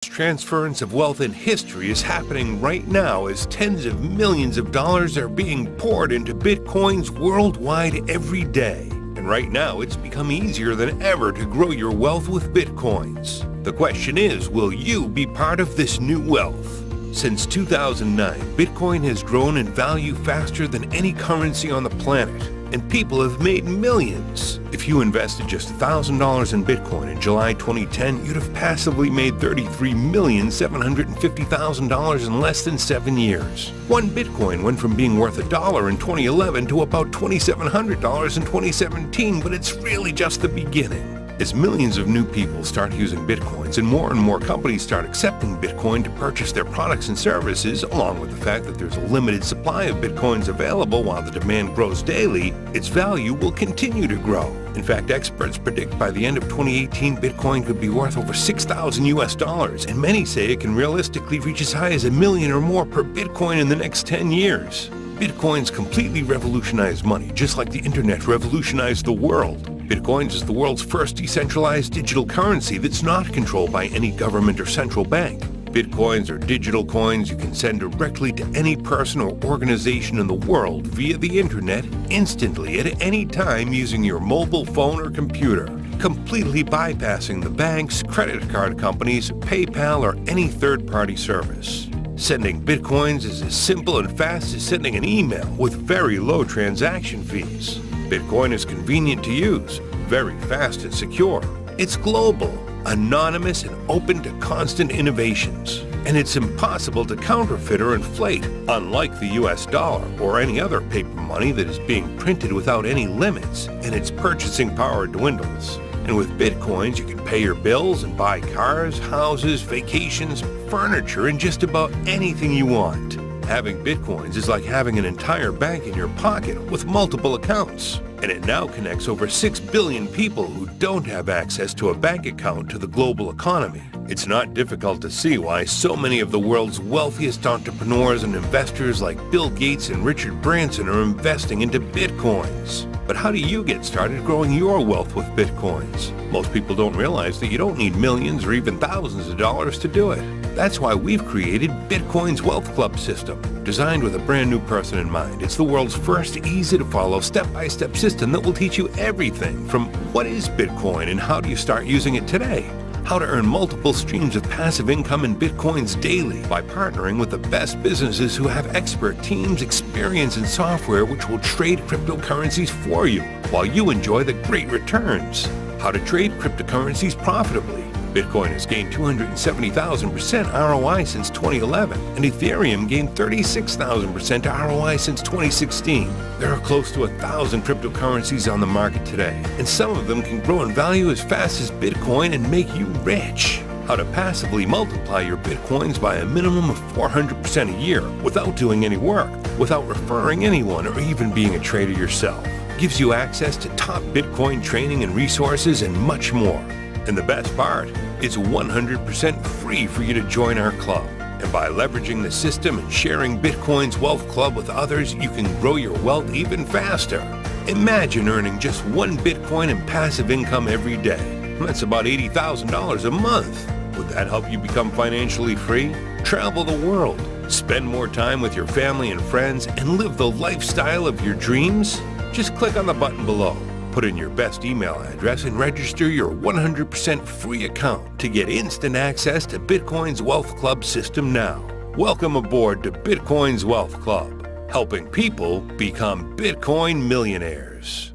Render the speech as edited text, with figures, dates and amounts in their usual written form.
Transference of wealth in history is happening right now as tens of millions of dollars are being poured into Bitcoins worldwide every day. And right now, it's become easier than ever to grow your wealth with Bitcoins. The question is, will you be part of this new wealth? Since 2009, Bitcoin has grown in value faster than any currency on the planet, and people have made millions. If you invested just $1,000 in Bitcoin in July 2010, you'd have passively made $33,750,000 in less than 7 years. One Bitcoin went from being worth $1 in 2011 to about $2,700 in 2017, but it's really just the beginning. As millions of new people start using Bitcoins and more companies start accepting Bitcoin to purchase their products and services, along with the fact that there's a limited supply of Bitcoins available while the demand grows daily, its value will continue to grow. In fact, experts predict by the end of 2018, Bitcoin could be worth over $6,000, and many say it can realistically reach as high as $1 million or more per Bitcoin in the next 10 years. Bitcoins completely revolutionized money, just like the internet revolutionized the world. Bitcoins is the world's first decentralized digital currency that's not controlled by any government or central bank. Bitcoins are digital coins you can send directly to any person or organization in the world via the internet instantly at any time using your mobile phone or computer, completely bypassing the banks, credit card companies, PayPal, or any third-party service. Sending Bitcoins is as simple and fast as sending an email with very low transaction fees. Bitcoin is convenient to use, very fast and secure. It's global, anonymous, and open to constant innovations. And it's impossible to counterfeit or inflate, unlike the US dollar or any other paper money that is being printed without any limits, and its purchasing power dwindles. And with Bitcoins, you can pay your bills and buy cars, houses, vacations, furniture, and just about anything you want. Having Bitcoins is like having an entire bank in your pocket with multiple accounts. And it now connects over 6 billion people who don't have access to a bank account to the global economy. It's not difficult to see why so many of the world's wealthiest entrepreneurs and investors like Bill Gates and Richard Branson are investing into Bitcoins. But how do you get started growing your wealth with Bitcoins? Most people don't realize that you don't need millions or even thousands of dollars to do it. That's why we've created Bitcoin's Wealth Club system. Designed with a brand new person in mind, it's the world's first easy-to-follow step-by-step system that will teach you everything from what is Bitcoin and how do you start using it today, how to earn multiple streams of passive income in Bitcoins daily by partnering with the best businesses who have expert teams, experience, and software which will trade cryptocurrencies for you while you enjoy the great returns, how to trade cryptocurrencies profitably. Bitcoin has gained 270,000% ROI since 2011, and Ethereum gained 36,000% ROI since 2016. There are close to 1,000 cryptocurrencies on the market today, and some of them can grow in value as fast as Bitcoin and make you rich. How to passively multiply your Bitcoins by a minimum of 400% a year without doing any work, without referring anyone or even being a trader yourself. Gives you access to top Bitcoin training and resources and much more. And the best part, it's 100% free for you to join our club. And by leveraging the system and sharing Bitcoin's Wealth Club with others, you can grow your wealth even faster. Imagine earning just 1 Bitcoin in passive income every day. That's about $80,000 a month. Would that help you become financially free? Travel the world, spend more time with your family and friends, and live the lifestyle of your dreams? Just click on the button below. Put in your best email address and register your 100% free account to get instant access to Bitcoin's Wealth Club system now. Welcome aboard to Bitcoin's Wealth Club, helping people become Bitcoin millionaires.